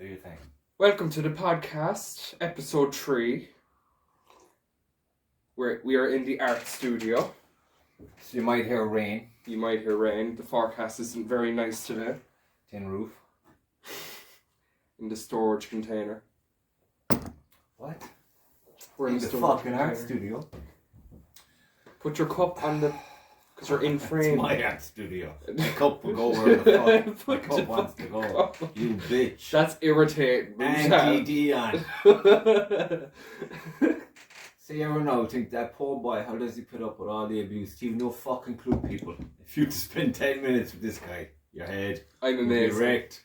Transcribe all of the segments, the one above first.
Do you think? Welcome to the podcast, episode 3. We are in the art studio. So you might hear rain. You might hear rain. The forecast isn't very nice today. Tin roof. In the storage container. What? We're in the storage fucking container. art studio. Put your cup on the... Because you're in frame. It's my art studio. My cup will go where the fuck my Put cup the wants to go. cup. You bitch. That's irritating. Anti-Dion. So you ever know, think that poor boy, how does he put up with all the abuse? You've no fucking clue, people. If you spend 10 minutes with this guy, your head I'm will be amazing. wrecked.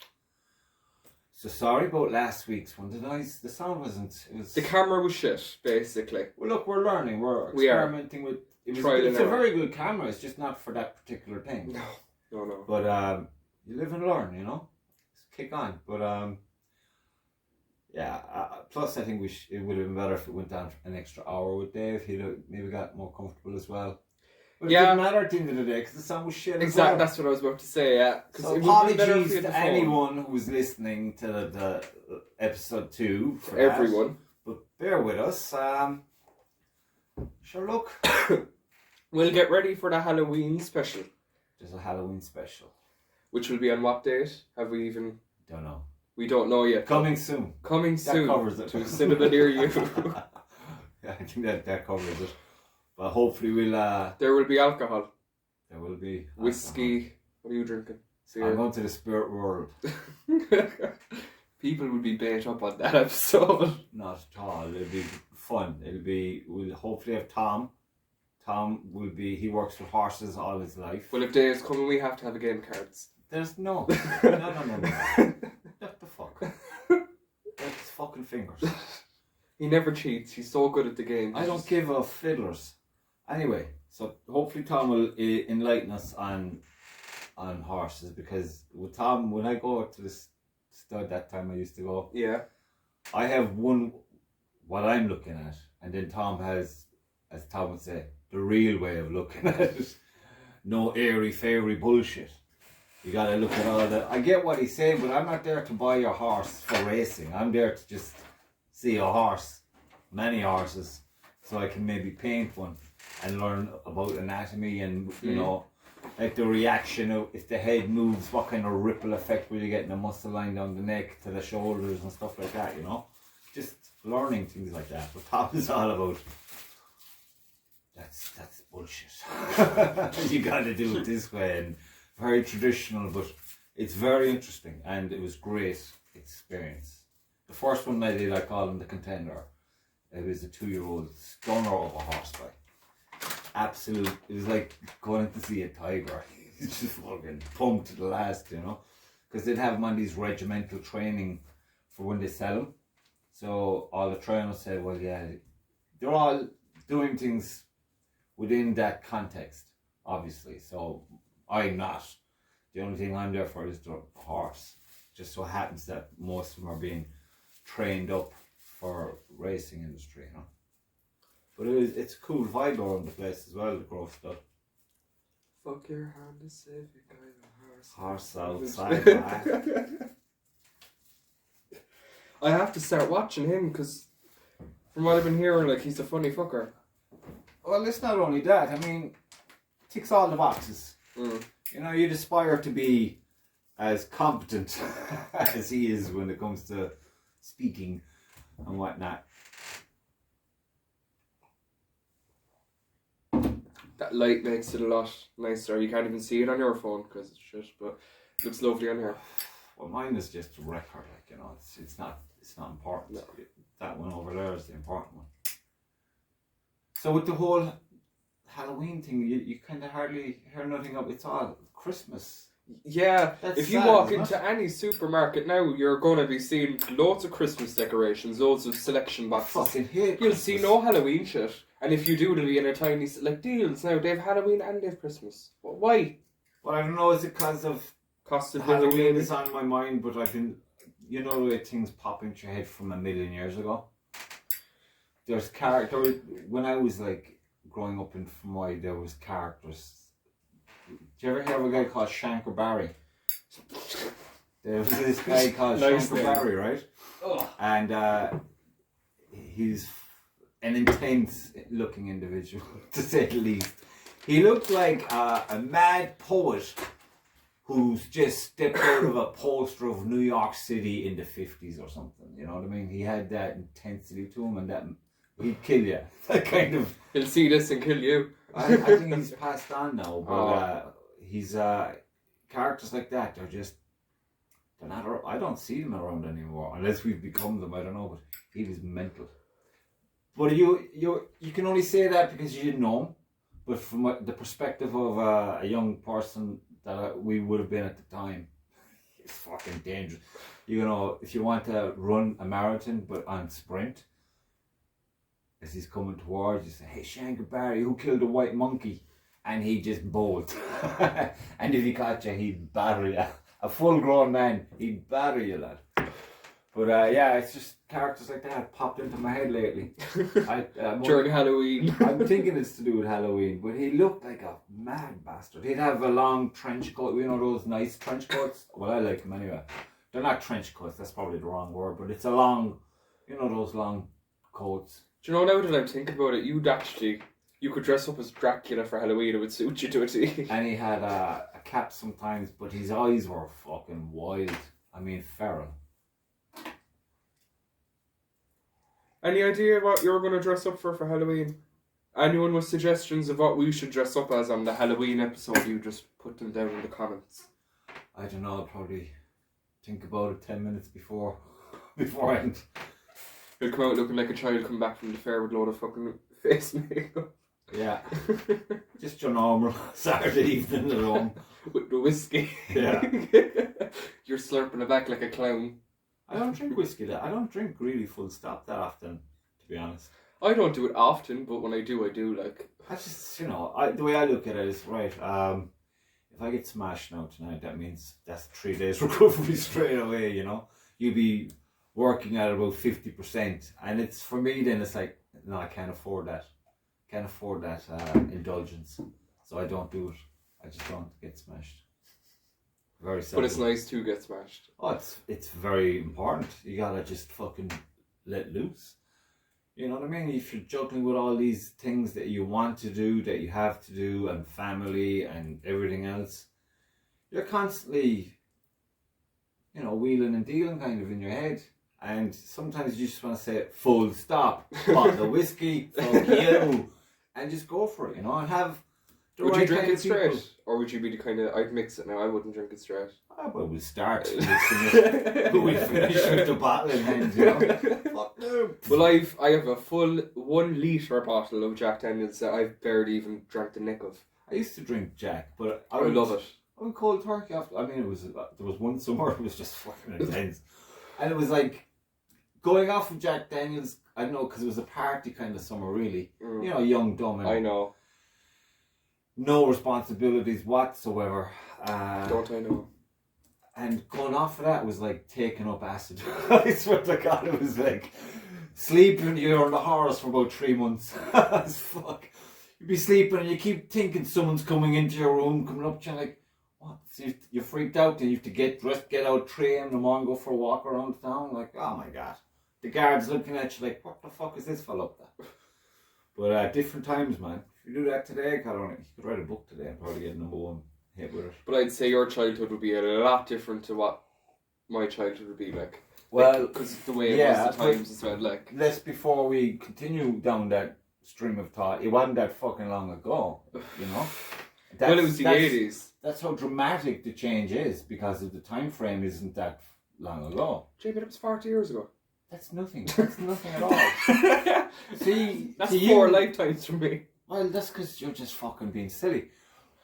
So sorry about last week's one. The sound wasn't... It was... The camera was shit, basically. Well, look, we're learning. We're We are. experimenting with... It's and a error. very good camera. It's just not for that particular thing. No. But you live and learn, you know. Just kick on. But yeah. Plus, I think it would have been better if it went down an extra hour with Dave. He'd have maybe got more comfortable as well. But it didn't matter at the end of the day because the sound was shit. Exactly. As well. That's what I was about to say. Yeah. So it would be better if apologies you had to the phone. anyone who was listening to the episode 2. For Everyone. But bear with us. Sure, look. We'll get ready for the Halloween special. There's a Halloween special. Which will be on what date? Have we even... Don't know. We don't know yet. Coming soon. Coming soon. That covers it. To a cinema near you. Yeah, I think that covers it. But hopefully we'll... There will be alcohol. There will be... Whiskey. Alcohol. What are you drinking? I'm going to the spirit world. People will be bait up on that episode. Not at all. It'll be fun. We'll hopefully have Tom. Tom will be... He works with horses all his life. Well, if Dave's coming, we have to have a game of cards. There's no. No. What the fuck? That's fucking fingers. He never cheats. He's so good at the game. I don't give a fiddlers. Anyway, so hopefully Tom will enlighten us on horses, because with Tom, when I go to the stud that time I used to go, yeah, I have what I'm looking at, and then Tom has, as Tom would say, the real way of looking at it. No airy fairy bullshit. You gotta look at all that. I get what he's saying, but I'm not there to buy your horse for racing. I'm there to just see a horse, many horses, so I can maybe paint one and learn about anatomy and, you know, like the reaction of if the head moves, what kind of ripple effect will you get in the muscle line down the neck to the shoulders and stuff like that, you know? Just learning things like that. But Tom is all about, that's bullshit. You gotta do it this way, and very traditional, but it's very interesting, and it was great experience. The first one I did, I call him the Contender. It was a 2-year-old stunner of a horseback. Absolute, it was like going to see a tiger. He's just fucking pumped to the last, you know, because they'd have him on these regimental training for when they sell him. So all the trainers said, well, yeah, they're all doing things within that context, obviously. So I'm not. The only thing I'm there for is the horse. Just so happens that most of them are being trained up for racing industry, you know. But it's a cool vibe around the place as well, the Grove Stud. Fuck your Honda Civic, I'm a horse. Horse outside, man. I have to start watching him, because from what I've been hearing, like, he's a funny fucker. Well, it's not only that. I mean, ticks all the boxes. You know, you'd aspire to be as competent as he is when it comes to speaking and whatnot. That light makes it a lot nicer. You can't even see it on your phone because it's shit, but it looks lovely on here. Well, mine is just a record, like, you know, it's not important. No. That one over there is the important one. So with the whole Halloween thing, you kind of hardly hear nothing of it. It's all Christmas. Yeah, That's if you sad, walk isn't into any supermarket now, you're going to be seeing loads of Christmas decorations, loads of selection I boxes. fucking hate You'll Christmas. see no Halloween shit. And if you do, it'll be in a tiny, like, deals now. They have Halloween and they have Christmas. Why? Well, I don't know, is it because of Cost of Halloween living, is on my mind, but I've been, you know, the way things pop into your head from a million years ago. There's when I was like growing up in Fermoy, there was characters. Do you ever hear of a guy called Shanker Barry? There was this guy called Nice Sean name. Barry, right? And he's an intense looking individual, to say the least. He looked like a mad poet who's just stepped out of a poster of New York City in the 50s or something. You know what I mean? He had that intensity to him, and that he'd kill you. That kind of. He'll see this and kill you. I think he's passed on now, but he's characters like that. They're not. I don't see them around anymore unless we've become them. I don't know, but he was mental. But you can only say that because you didn't know him. But from the perspective of a young person that we would have been at the time, it's fucking dangerous. You know, if you want to run a marathon but on sprint, as he's coming towards you, say, "Hey, Shanker Barry, who killed the white monkey?" And he just bowled. And if he caught you, he'd batter you. A full-grown man, he'd batter you, lad. But yeah, it's just characters like that popped into my head lately. During Halloween. I'm thinking it's to do with Halloween, but he looked like a mad bastard. He'd have a long trench coat, you know those nice trench coats? Well, I like them anyway. They're not trench coats, that's probably the wrong word, but it's a long, you know those long coats. Do you know, now that I'm thinking about it, you could dress up as Dracula for Halloween, it would suit you to a T. And he had a cap sometimes, but his eyes were fucking wild. I mean, feral. Any idea what you're going to dress up for Halloween? Anyone with suggestions of what we should dress up as on the Halloween episode, you just put them down in the comments. I don't know, I'll probably think about it 10 minutes beforehand. He'll come out looking like a child come back from the fair with a load of fucking face makeup. Yeah. Just your normal Saturday evening at home. With the whiskey. Yeah. You're slurping it back like a clown. I don't drink whiskey. I don't drink really full stop that often, to be honest. I don't do it often, but when I do, like. I just, you know, the way I look at it is, right, if I get smashed now tonight, that means that's 3 days recovery straight away, you know. You'll be working at about 50%. And it's, for me then, it's like, no, I can't afford that. Can't afford that indulgence. So I don't do it. I just don't get smashed. Very simple. But it's nice to get smashed. Oh, it's very important. You gotta just fucking let loose. You know what I mean? If you're juggling with all these things that you want to do, that you have to do, and family and everything else, you're constantly, you know, wheeling and dealing kind of in your head. And sometimes you just want to say, full stop, bottle of whiskey, fuck you, and just go for it, you know, and have the Would right you drink kind it of people. straight? Or would you be the kind of, I'd mix it now, I wouldn't drink it straight. Ah, well, we'll start mixing it. We'll finish with the bottle in hand, you know. Fuck no. Well, I have a full 1 litre bottle of Jack Daniels that I've barely even drank the neck of. I used to drink Jack, but I love it. I went cold turkey after. I mean, there was one summer it was just fucking intense, and it was like going off of Jack Daniels. I don't know, because it was a party kind of summer, really. You know, young, dumb, and I know. no responsibilities whatsoever. Don't I know? And going off of that was like taking up acid. I swear to God, it was like sleeping. You're on the horse for about 3 months. It's fuck. You'd be sleeping and you keep thinking someone's coming into your room, coming up to you like, what? So you're freaked out and you have to get dressed, get out 3 a.m. in the morning, go for a walk around town. Like, oh my God. The guards looking at you like, what the fuck is this fellow up there? But different times, man. If you do that today, God, you could write a book today and probably get #1 hit with it. But I'd say your childhood would be a lot different to what my childhood would be like. Well, because the way it was the times as well, like. Let's, before we continue down that stream of thought, it wasn't that fucking long ago, you know? Well, it was the 80s. That's how dramatic the change is, because of the time frame isn't that long ago. Jay, but it was 40 years ago. That's nothing. That's nothing at all. See, that's see 4 lifetimes for me. Well, that's because you're just fucking being silly.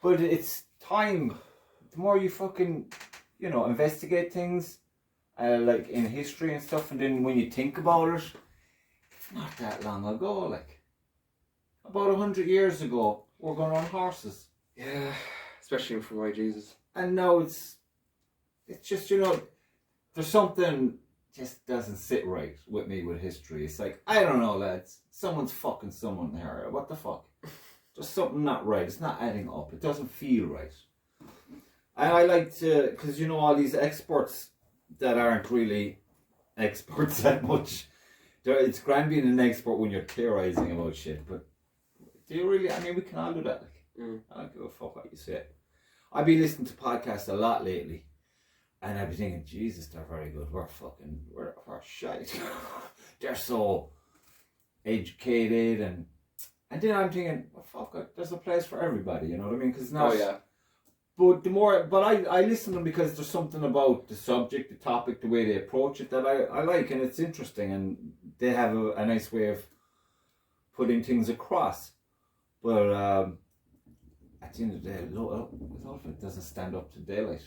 But it's time. The more you fucking, you know, investigate things, like in history and stuff, and then when you think about it, it's not that long ago. Like about 100 years ago, we're going on horses. Yeah, especially for my Jesus. And now it's just, you know, there's something just doesn't sit right with me with history. It's like, I don't know, lads. Someone's fucking someone here. What the fuck? There's something not right. It's not adding up. It doesn't feel right. And I like to, because you know all these experts that aren't really experts that much. It's grand being an expert when you're theorizing about shit, but do you really? I mean, we can all do that. Like, I don't give a fuck what you say. I've been listening to podcasts a lot lately, and I've been thinking, Jesus, they're very good. We're shite. They're so educated, and then I'm thinking, well, fuck it, there's a place for everybody. You know what I mean? Because now, but I listen to them because there's something about the subject, the topic, the way they approach it that I like, and it's interesting, and they have a nice way of putting things across. But at the end of the day, a lot of it doesn't stand up to daylight.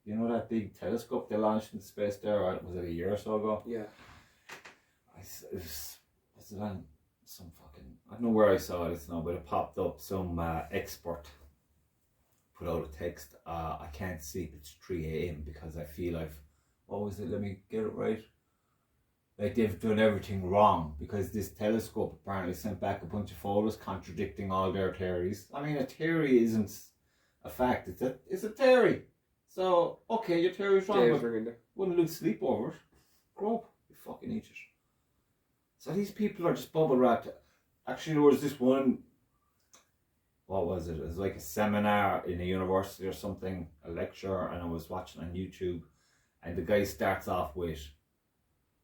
You know that big telescope they launched into space there, was it a year or so ago? Yeah. Was it on some fucking, I don't know where I saw it now, but it popped up, some expert put out a text, I can't sleep, it's 3 a.m. because I feel what was it, let me get it right. Like they've done everything wrong because this telescope apparently sent back a bunch of photos contradicting all their theories. I mean, a theory isn't a fact, it's a theory. So, okay, your theory's wrong, but wouldn't lose sleep over it. Grow up, you fucking idiot. So these people are just bubble wrapped. Actually, there was this one, what was it? It was like a seminar in a university or something, a lecture, and I was watching on YouTube, and the guy starts off with,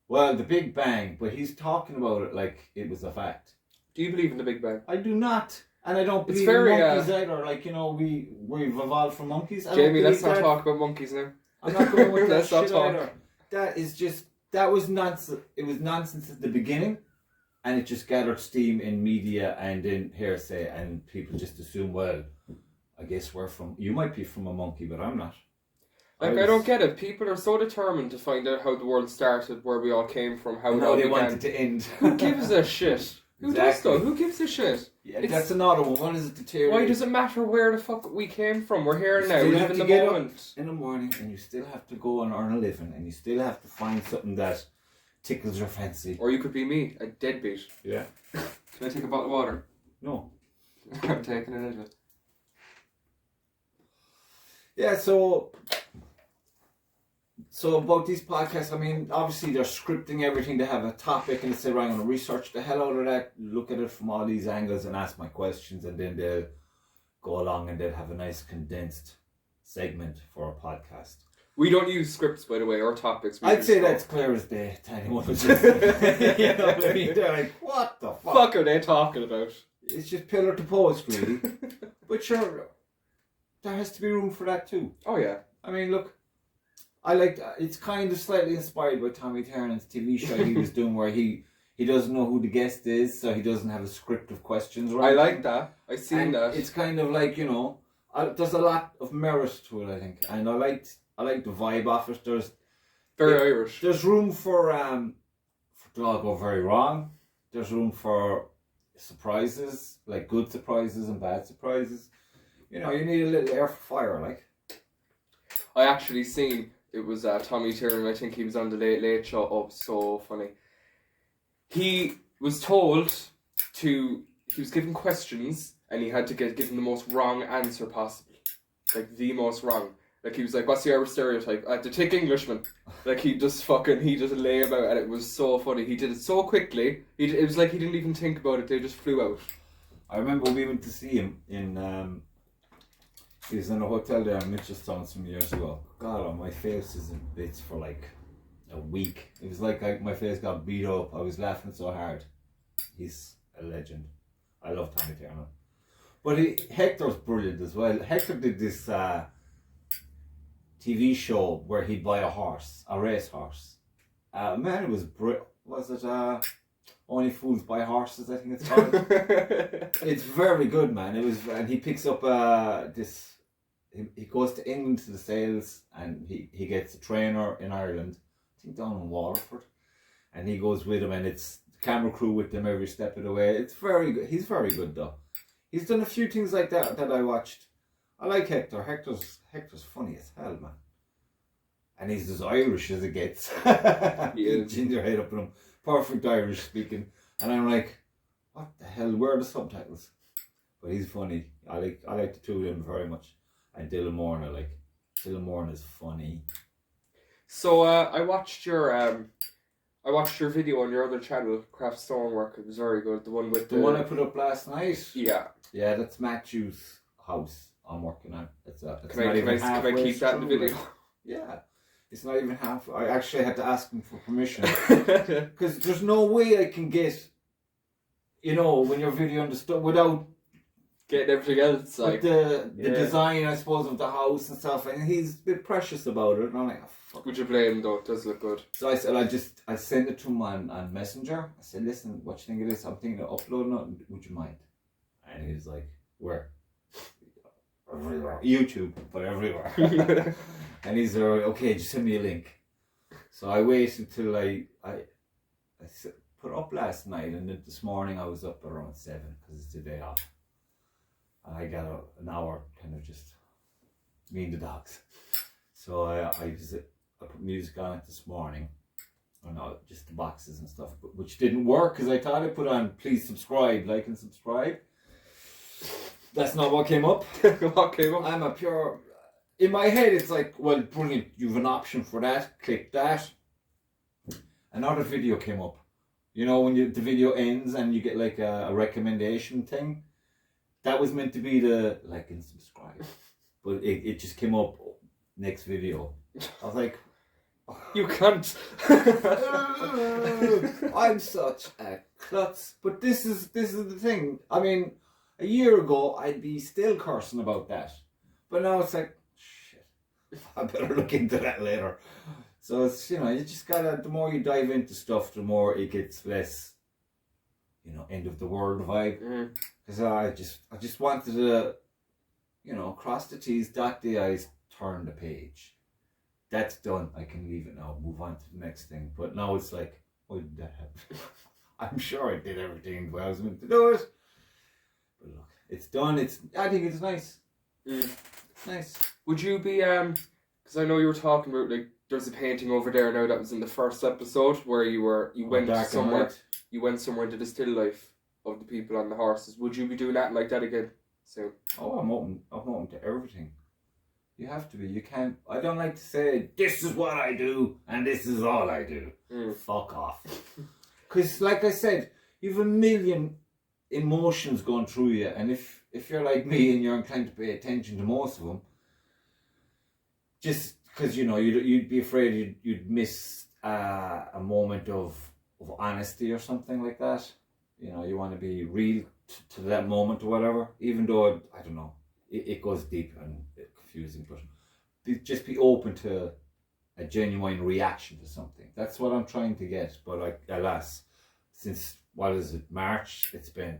well, the Big Bang, but he's talking about it like it was a fact. Do you believe in the Big Bang? I do not. And I don't believe in monkeys either. Like, you know, we've evolved from monkeys. Jamie, let's not talk about monkeys now. I'm not going with that shit either. That is just, that was nonsense. It was nonsense at the beginning, and it just gathered steam in media and in hearsay, and people just assume, well, I guess you might be from a monkey, but I'm not. Like, I don't get it. People are so determined to find out how the world started, where we all came from, how they want it to end. Who gives a shit? Who does though? Who gives a shit? Yeah, that's another one. What is it, the theory? Why does it matter where the fuck we came from? We're here now. We live in the moment. In the morning, and you still have to go and earn a living, and you still have to find something that tickles your fancy. Or you could be me, a deadbeat. Yeah. Can I take a bottle of water? No. I'm taking it anyway. Yeah, so about these podcasts, I mean, obviously they're scripting everything. They have a topic and they say, right, I'm going to research the hell out of that, look at it from all these angles and ask my questions, and then they'll go along and they'll have a nice condensed segment for a podcast. We don't use scripts, by the way, or topics. I'd say that's clear as day to anyone who's listening. You know what I mean? They're like, what the fuck are they talking about? It's just pillar to post, really. But sure, there has to be room for that too. Oh, yeah. I mean, look, it's kind of slightly inspired by Tommy Tiernan's TV show he was doing, where he doesn't know who the guest is, so he doesn't have a script of questions. Right? I like that. I seen that. It's kind of like, you know, there's a lot of merit to it, I think, and I like the vibe of it. There's very Irish. There's room for to all go very wrong. There's room for surprises, like good surprises and bad surprises. You know, you need a little air for fire, like. I actually seen, it was Tommy Tiernan, I think he was on the Late Late Show. Oh, so funny. He was told he was given questions, and he had to give them the most wrong answer possible. Like, the most wrong. Like, he was like, what's the Irish stereotype? The thick Englishman. Like, he just lay about, and it was so funny. He did it so quickly, it was like he didn't even think about it, they just flew out. I remember we went to see him in, he was in a hotel there in Mitchelstown some years ago. God, my face is in bits for like a week. It was like my face got beat up. I was laughing so hard. He's a legend. I love Tommy Tiernan. But Hector's brilliant as well. Hector did this TV show where he'd buy a race horse. Man, it was was it Only Fools Buy Horses, I think it's called. It's very good, man. And he picks up he goes to England to the sales, and he gets a trainer in Ireland, I think down in Waterford, and he goes with him, and it's the camera crew with them every step of the way. It's very good. He's very good though. He's done a few things like that I watched. I like Hector. Hector's funny as hell, man. And he's as Irish as it gets. He is. Ginger head up in him. Perfect Irish speaking. And I'm like, what the hell? Where are the subtitles? But he's funny. I like the two of them very much. And Dylan Morna, like, Dylan Morna is funny. So I watched your video on your other channel, Craft Stonework. It was very good. The one with The one I put up last night? Yeah. Yeah, that's Matthew's house I'm working on. Can I keep that in the video? Yeah. It's not even half. I actually had to ask him for permission. Because there's no way I can get, you know, when you're videoing the stuff without getting everything else. Like the design, I suppose, of the house and stuff. And he's a bit precious about it. And I'm like, oh, fuck. Would you blame though? It does look good. So I said, I sent it to him on Messenger. I said, listen, what you think of this? I'm thinking of uploading it. Would you mind? And he's like, where? Everywhere. YouTube, but everywhere. And he's like, okay, just send me a link. So I waited till I put up last night, and then this morning I was up around 7 because it's the day off. And I got an hour kind of just me and the dogs. So I put music on it this morning. Just the boxes and stuff, which didn't work because I thought I put on please subscribe, like and subscribe. That's not what came up. What came up? I'm a pure... In my head, it's like, well, brilliant, you have an option for that. Click that. Another video came up. You know, when the video ends and you get like a recommendation thing. That was meant to be the like and subscribe. But it just came up, next video. I was like... You can't. I'm such a klutz. But this is the thing. I mean... A year ago, I'd be still cursing about that. But now it's like, shit, I better look into that later. So it's, you know, you just gotta, the more you dive into stuff, the more it gets less, you know, end of the world vibe. Because I just wanted to, you know, cross the T's, dot the I's, turn the page. That's done. I can leave it now, move on to the next thing. But now it's like, why did that happen? I'm sure I did everything the way I was meant to do it. But look, it's done. I think it's nice. It's nice. Would you be because I know you were talking about like there's a painting over there now that was in the first episode where you went somewhere into the still life of the people on the horses. Would you be doing that like that again soon? Oh, I'm open to everything. You have to be. You can't. I don't like to say this is what I do and this is all I do. Fuck off. Because like I said, you've a million emotions going through you, and if you're like me and you're inclined to pay attention to most of them, just because you know you'd be afraid you'd miss a moment of honesty or something like that. You know, you want to be real to that moment or whatever, even though I don't know, it goes deep and confusing, but just be open to a genuine reaction to something. That's what I'm trying to get. But like, alas, since what is it, March? It's been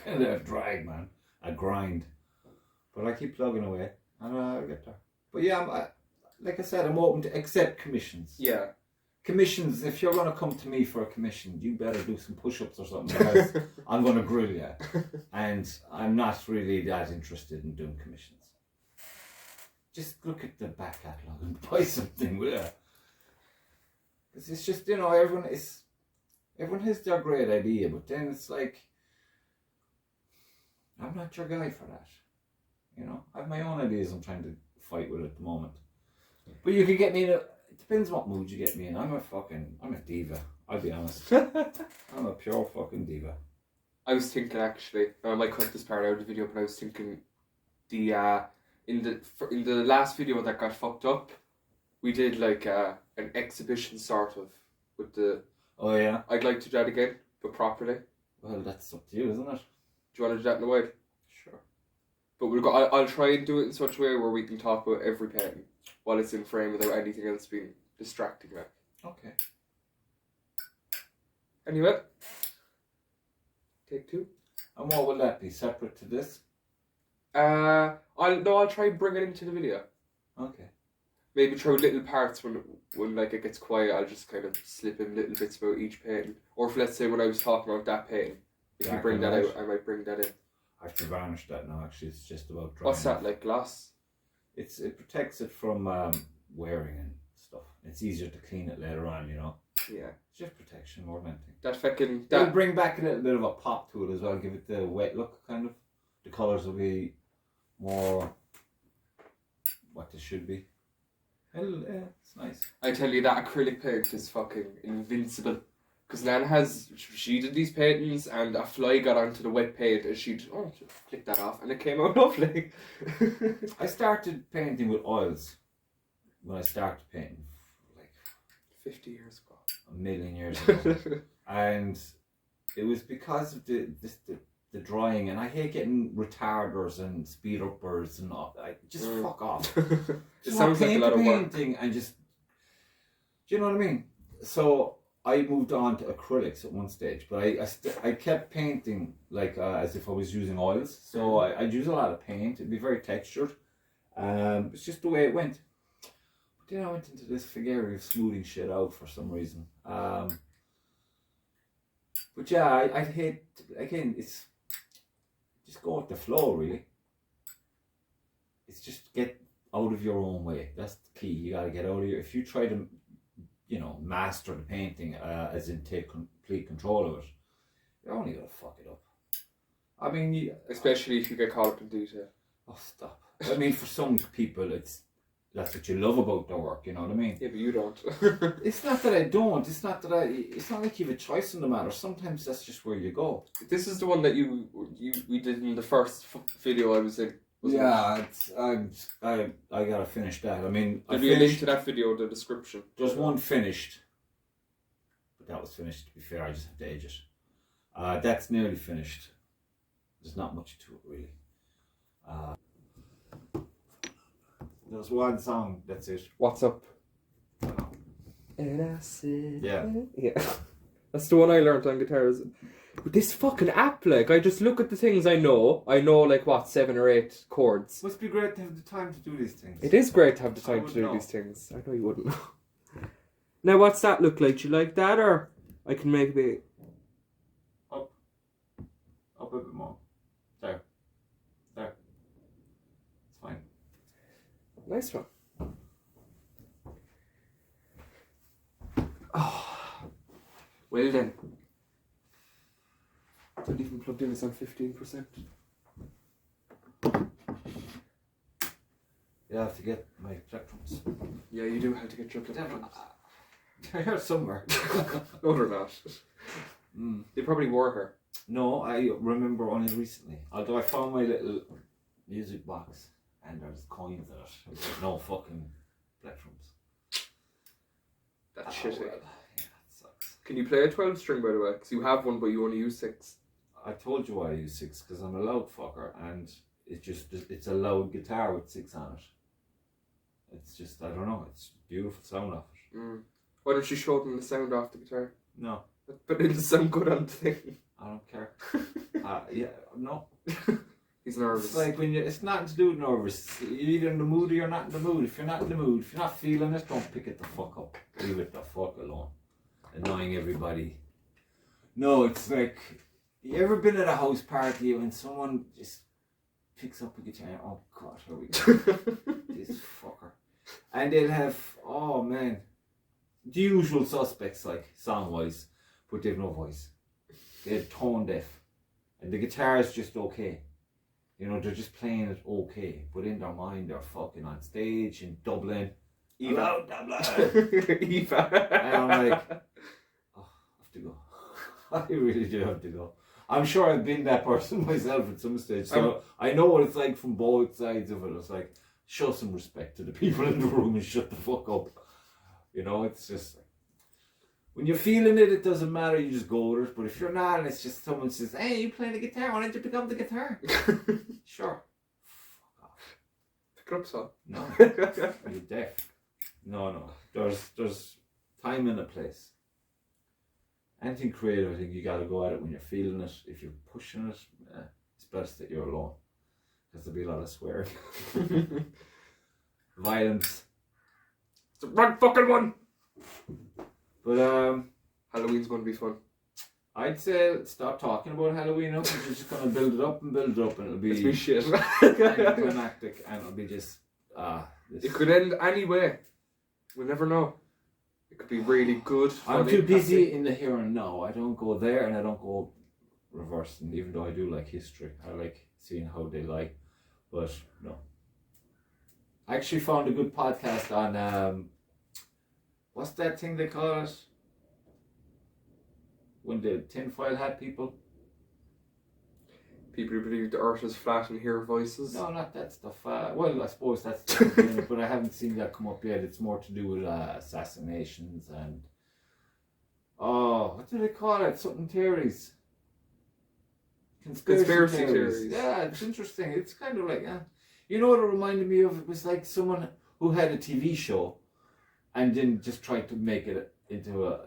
a drag, man, a grind. But I keep plugging away, and I'll get there. But yeah, like I said, I'm open to accept commissions. Yeah. Commissions. If you're gonna come to me for a commission, you better do some push-ups or something, because I'm gonna grill you. And I'm not really that interested in doing commissions. Just look at the back catalogue and buy something with it. Because it's just, you know, everyone has their great idea, but then it's like, I'm not your guy for that. You know, I have my own ideas I'm trying to fight with at the moment. But you could get me in it depends what mood you get me in. I'm a diva, I'll be honest. I'm a pure fucking diva. I was thinking actually, I might cut this part out of the video, but I was thinking in the last video that got fucked up, we did like an exhibition sort of with the... Oh yeah? I'd like to do that again, but properly. Well, that's up to you, isn't it? Do you want to do that in a while? Sure. But I'll try and do it in such a way where we can talk about every painting while it's in frame without anything else being distracting. Like. Okay. Anyway. Take 2. And what will that be? Separate to this? I'll try and bring it into the video. Okay. Maybe throw little parts when like it gets quiet. I'll just kind of slip in little bits about each painting. Or if let's say when I was talking about that painting, if you bring that out, I might bring that in. I have to varnish that now. Actually, it's just about drying. What's that, like gloss? It protects it from wearing and stuff. It's easier to clean it later on, you know. Yeah. It's just protection more than anything. That fucking... It'll bring back a little bit of a pop to it as well. Give it the wet look, kind of. The colours will be more what they should be. Hell, yeah, it's nice. I tell you, that acrylic paint is fucking invincible. Because Nan she did these paintings and a fly got onto the wet paint and she'd flick that off and it came out lovely. I started painting with oils when I started painting, like 50 years ago. a million years ago. And it was because of the drying, and I hate getting retarders and speed uppers and all. Just fuck off. It sounds like a lot of work. And just, do you know what I mean? So I moved on to acrylics at one stage, but I kept painting like as if I was using oils. So I'd use a lot of paint. It'd be very textured. It's just the way it went. But then I went into this figure of smoothing shit out for some reason. But yeah, I hate, again, it's just go with the flow, really. It's just get out of your own way. That's the key. You gotta get out of your, if you try to, master the painting, as in take complete control of it, you're only gonna fuck it up. I mean, especially if you get caught up in detail. Oh, stop. I mean, for some people, that's what you love about their work, you know what I mean? Yeah, but you don't. It's not that I don't. It's not like you have a choice in the matter. Sometimes that's just where you go. This is the one that we did in the first video I was in. Yeah, I gotta finish that. I mean, there'll be a link to that video in the description. There's one finished, but that was finished. To be fair, I just have to age it. That's nearly finished. There's not much to it really. There's one song. That's it. What's up? And I said, yeah. That's the one I learned on guitar. But this fucking app, like, I just look at the things I know like, what, 7 or 8 chords. Must be great to have the time to do these things. It is great to have the time to do these things. I know you wouldn't know. Now, what's that look like? Do you like that, or I can maybe... Up a bit more. There. It's fine. Nice one. Oh. Well then. Don't even plugged in, it's on 15%. Yeah, I have to get my plectrums. Yeah, you do have to get your plectrums. They're here somewhere. No, they're not. They probably were here. No, I remember only recently. Although I found my little music box and there's coins in it. There's no fucking plectrums. That's shitty. Well, yeah, that sucks. Can you play a 12 string, by the way? Because you have one, but you only use 6. I told you why I use 6 because I'm a loud fucker, and it's a loud guitar with 6 on it. It's just, I don't know, it's beautiful sound off it. Why don't you show them the sound off the guitar? No. But it'll sound good on the thing. I don't care. Yeah, no. He's nervous. It's like it's nothing to do with nervous. You're either in the mood or you're not in the mood. If you're not in the mood, if you're not feeling it, don't pick it the fuck up. Leave it the fuck alone. Annoying everybody. No, it's like, you ever been at a house party when someone just picks up a guitar and, oh god, here we go. This fucker. And they'll have, oh man, the usual suspects, like song wise, but they've no voice. They're tone deaf. And the guitar is just okay. They're just playing it okay, but in their mind they're fucking on stage in Dublin. Eva. Eva. And I'm like, oh, I have to go. I really do have to go. I'm sure I've been that person myself at some stage, so I know what it's like from both sides of it. It's like, show some respect to the people in the room and shut the fuck up. It's just like, when you're feeling it, it doesn't matter, you just go with it. But if you're not, and it's just someone says, hey, you play the guitar, why don't you pick up the guitar? Sure. Fuck off. Pick it up, son. No. You're deaf. No. There's time and a place. Anything creative, I think you gotta go at it when you're feeling it. If you're pushing it, it's best that you're alone. Because there'll be a lot of swearing. Violence. It's the wrong fucking one! But Halloween's going to be fun. I'd say stop talking about Halloween up, because you're just going to build it up, and it'll be... It's be shit. anticlimactic, and it'll be just... It could end any way. We'll never know. It could be really good. I'm too busy in the here and now. I don't go there, and I don't go reversing, even though I do like history. I like seeing how they lie. But, no. I actually found a good podcast on what's that thing they call it? When the tinfoil hat people? People who believe the earth is flat and hear voices. No, not that stuff. Well, I suppose that's the but I haven't seen that come up yet. It's more to do with assassinations and what do they call it? Something theories. Conspiracy theories. Yeah, it's interesting. It's kind of like you know what it reminded me of? It was like someone who had a TV show and then just tried to make it into a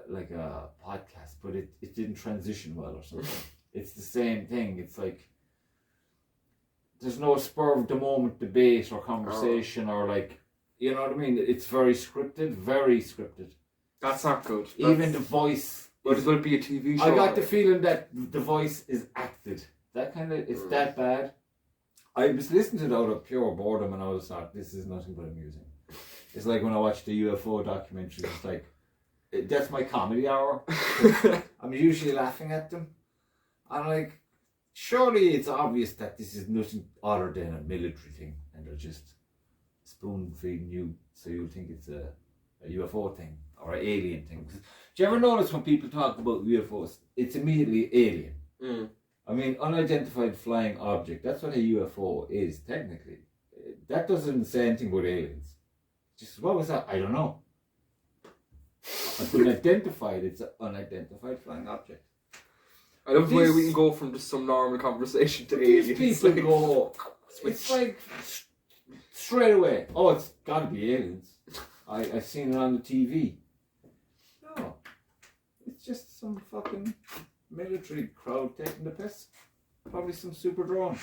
podcast, but it didn't transition well or something. It's the same thing. It's like there's no spur of the moment debate or conversation or like, you know what I mean? It's very scripted, very scripted. That's not good. Even the voice. But it's going to be a TV show. I got the feeling that the voice is acted. That kind of, it's that bad. I was listening to it out of pure boredom and I was like, this is nothing but amusing. It's like when I watch the UFO documentary, it's like, that's my comedy hour. I'm usually laughing at them. I'm like, surely it's obvious that this is nothing other than a military thing and they're just spoon feeding you so you'll think it's a UFO thing or an alien thing. Do you ever notice when people talk about UFOs, it's immediately alien? Mm. I mean, unidentified flying object, that's what a UFO is technically. That doesn't say anything about aliens. Just, what was that? I don't know. But unidentified, it's an unidentified flying object. I love the way we can go from just some normal conversation to aliens. These people go, it's like straight away, oh, it's got to be aliens. I've seen it on the TV. No, it's just some fucking military crowd taking the piss. Probably some super drone.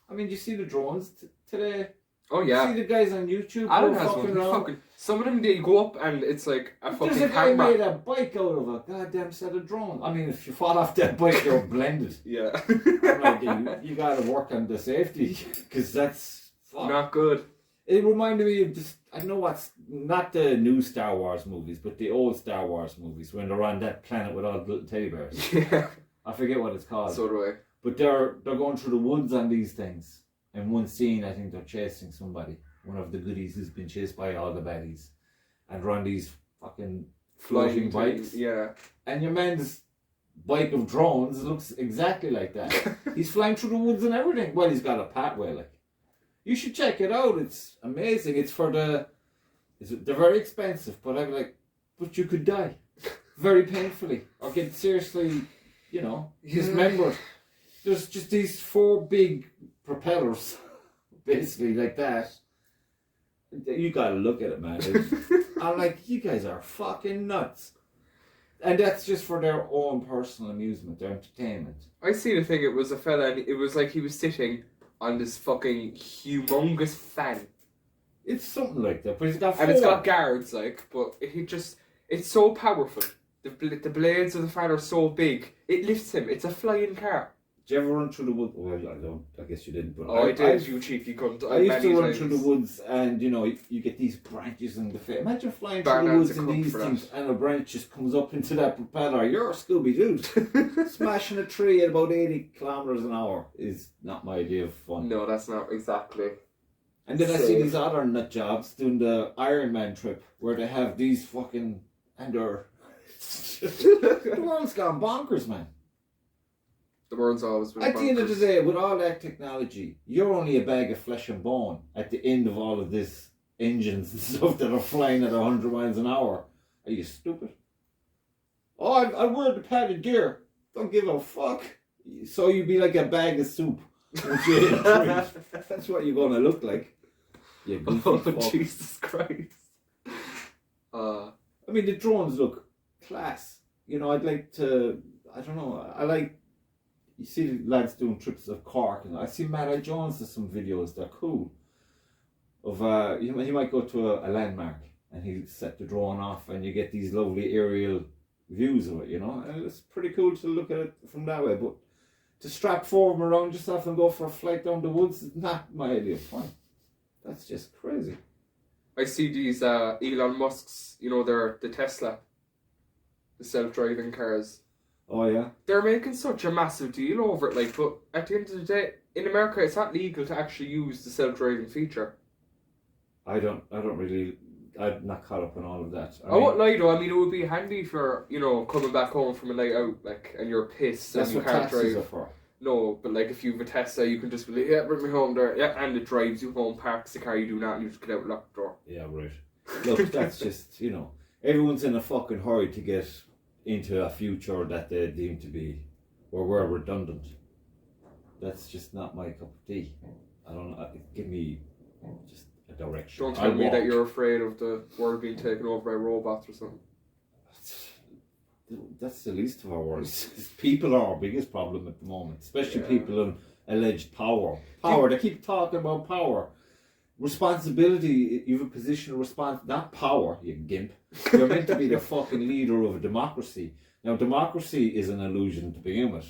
I mean, do you see the drones today? Oh yeah. You see the guys on YouTube? Alan has one. Some of them, they go up and it's like a fucking There's a camera. guy made a bike out of a goddamn set of drones. I mean, if you fall off that bike, you're blended. Yeah. I'm like, you gotta work on the safety because that's not good. It reminded me of just, I know what's, not the new Star Wars movies, but the old Star Wars movies when they're on that planet with all the little teddy bears. Yeah. I forget what it's called. So do I. But they're going through the woods on these things. In one scene, I think they're chasing somebody. One of the goodies who's been chased by all the baddies. And they're on these fucking floating bikes. Yeah. And your man's bike of drones looks exactly like that. He's flying through the woods and everything. Well, he's got a pathway, like. You should check it out. It's amazing. It's for they're very expensive, but I'm like, but you could die very painfully or get seriously, dismembered. There's just these 4 big propellers, basically like that. You gotta look at it, man. I'm like, you guys are fucking nuts. And that's just for their own personal amusement, their entertainment. I seen a thing. It was a fella, and it was like he was sitting on this fucking humongous fan. It's something like that, but it's got 4. And it's got guards, like, but it's so powerful. The blades of the fan are so big, it lifts him. It's a flying car. Did you ever run through the woods? Well, I don't. I guess you didn't. But I did, you cheeky cunt. I used to run through the woods, and you get these branches in the face. Imagine flying through the woods in these things, and a branch just comes up into that propeller. You're a Scooby Doo. Smashing a tree at about 80 kilometers an hour is not my idea of fun. No, that's not exactly. And then I see these other nut jobs doing the Iron Man trip, where they have these fucking and they're the world's gone bonkers, man. The world's always been At the end of the day, with all that technology, you're only a bag of flesh and bone at the end of all of this engines and stuff that are flying at 100 miles an hour. Are you stupid? Oh, I wear the padded gear. Don't give a fuck. So you'd be like a bag of soup. That's what you're going to look like. You goofy fuck. Jesus Christ. I mean, the drones look class. I'd like to, I don't know, I like, you see the lads doing trips of Cork, and I see Matt Jones does some videos, they're cool. Of he might go to a landmark and he'll set the drone off and you get these lovely aerial views of it, and it's pretty cool to look at it from that way. But to strap 4 of them around yourself and go for a flight down the woods is not my idea of fun. That's just crazy. I see these Elon Musk's, they're the Tesla, the self-driving cars. Oh yeah? They're making such a massive deal over it, but at the end of the day, in America it's not legal to actually use the self-driving feature. I'm not caught up on all of that. I won't lie though, I mean, it would be handy for, coming back home from a night out, like, and you're pissed that's and you what can't taxis drive. are for. No, but like if you have a Tesla, you can just be like, yeah, bring me home there. Yeah, and it drives you home, parks the car, you do that, and you just get out and lock the door. Yeah, right. Look, that's just, everyone's in a fucking hurry to get into a future that they deem to be, where we're redundant. That's just not my cup of tea. I don't know. Give me just a direction. Don't tell me that you're afraid of the world being taken over by robots or something. That's the least of our worries. People are our biggest problem at the moment, especially people in alleged power. They keep talking about power. Responsibility, you have a position of response, not power, you gimp. You're meant to be the fucking leader of a democracy. Now, democracy is an illusion to begin with.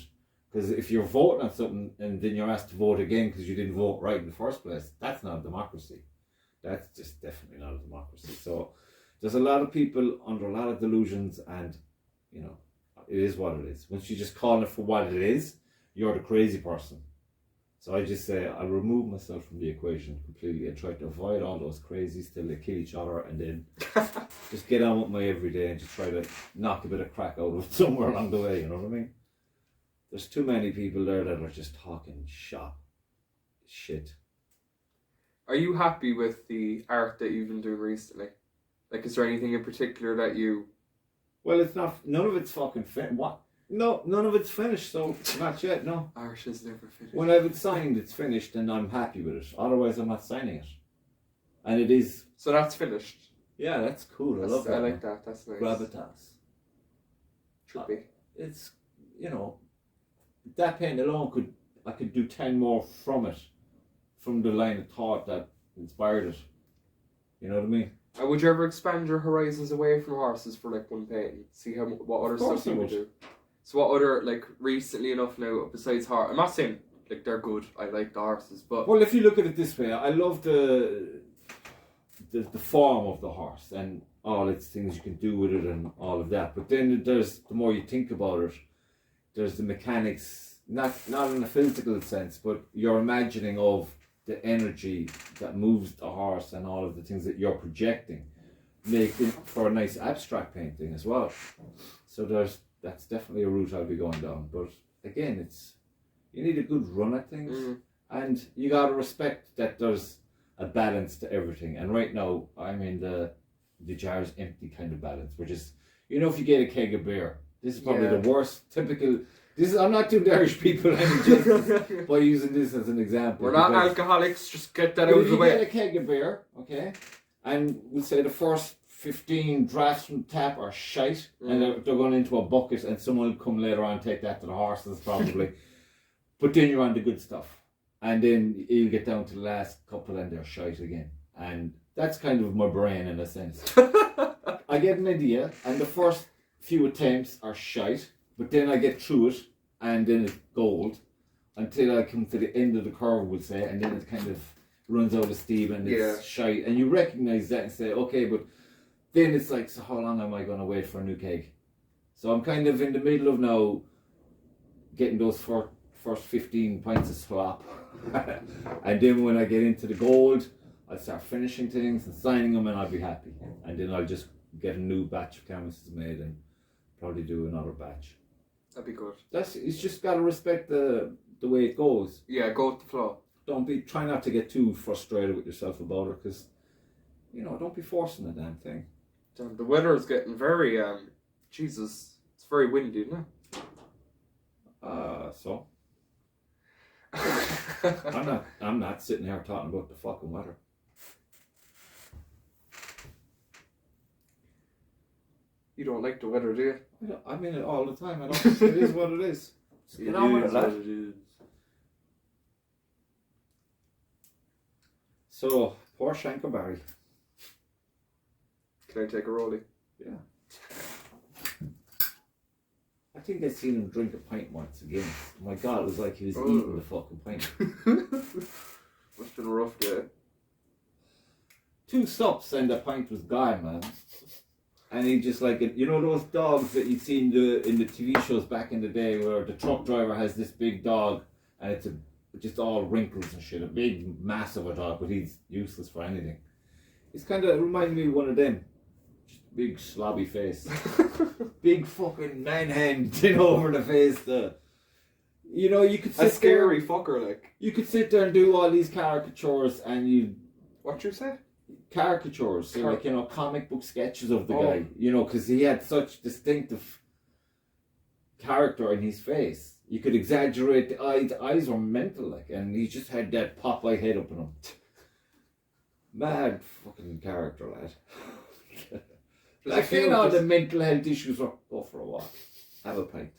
Because if you're voting on something and then you're asked to vote again because you didn't vote right in the first place, that's not a democracy. That's just definitely not a democracy. So there's a lot of people under a lot of delusions, and it is what it is. Once you just call it for what it is, you're the crazy person. So I just say I'll remove myself from the equation completely and try to avoid all those crazies till they kill each other, and then just get on with my everyday and just try to knock a bit of crack out of it somewhere along the way, you know what I mean? There's too many people there that are just talking shit. Are you happy with the art that you've been doing recently? Like, is there anything in particular that you... Well, it's not, none of it's fucking what? No, none of it's finished, so not yet, no. Art is never finished. When I've signed, it's finished and I'm happy with it. Otherwise, I'm not signing it. And it is... So that's finished? Yeah, that's cool. I love that. I like that, that's nice. Gravitas. Should be. It's, that painting alone I could do 10 more from it. From the line of thought that inspired it. You know what I mean? And would you ever expand your horizons away from horses for like one painting? See what other stuff you would do? So what other, like, recently enough now, besides horse, I'm not saying like they're good, I like the horses, but... Well, if you look at it this way, I love the form of the horse and all its things you can do with it and all of that. But then there's, the more you think about it, there's the mechanics, not in a physical sense, but your imagining of the energy that moves the horse and all of the things that you're projecting make it for a nice abstract painting as well. So that's definitely a route I'll be going down. But again, you need a good run at things, and you gotta respect that there's a balance to everything. And right now, I'm in the jar's empty kind of balance, which is, if you get a keg of beer, this is probably the worst typical. I'm not doing the Irish people any justice by using this as an example. We're not alcoholics, just get that out of the way. If you get a keg of beer, okay, and we'll say the first 15 drafts from tap are shite, and they're going into a bucket, and someone will come later on and take that to the horses probably. But then you're on the good stuff, and then you get down to the last couple and they're shite again. And that's kind of my brain in a sense. I get an idea, and the first few attempts are shite, but then I get through it, and then it's gold, until I come to the end of the curve, we'll say, and then it kind of runs out of steam and it's shite. And you recognise that and say, okay, but then it's like, so how long am I going to wait for a new cake? So I'm kind of in the middle of now getting those first 15 pints of slop. And then when I get into the gold, I'll start finishing things and signing them, and I'll be happy. And then I'll just get a new batch of canvases made and probably do another batch. That'd be good. It's just got to respect the way it goes. Yeah, go with the flow. Try not to get too frustrated with yourself about it, because, don't be forcing the damn thing. Damn, the weather is getting very, Jesus, it's very windy, isn't it? So? I'm not sitting here talking about the fucking weather. You don't like the weather, do you? I'm in it all the time. It is what it is. It is what it is. So, poor Shankerberry. Can I take a rollie? Yeah. I think I seen him drink a pint once again. Oh my God, it was like he was eating the fucking pint. Must've been a rough day. 2 stops and the pint was gone, man. And he just like, those dogs that you'd seen in the TV shows back in the day, where the truck driver has this big dog and it's just all wrinkles and shit, a big, massive dog, but he's useless for anything. It's kind of reminding me of one of them. Just big slobby face. Big fucking man hand over the face. You know, you could sit A scary fucker, like. You could sit there and do all these caricatures and you... What you say? Caricatures. So like, you know, comic book sketches of the Oh. guy. You know, because he had such distinctive character in his face. You could exaggerate the eyes. The eyes were mental, like, and he just had that Popeye head up on him. Mad fucking character, lad. Like, you know, the mental health issues were, go for a walk. Have a pint.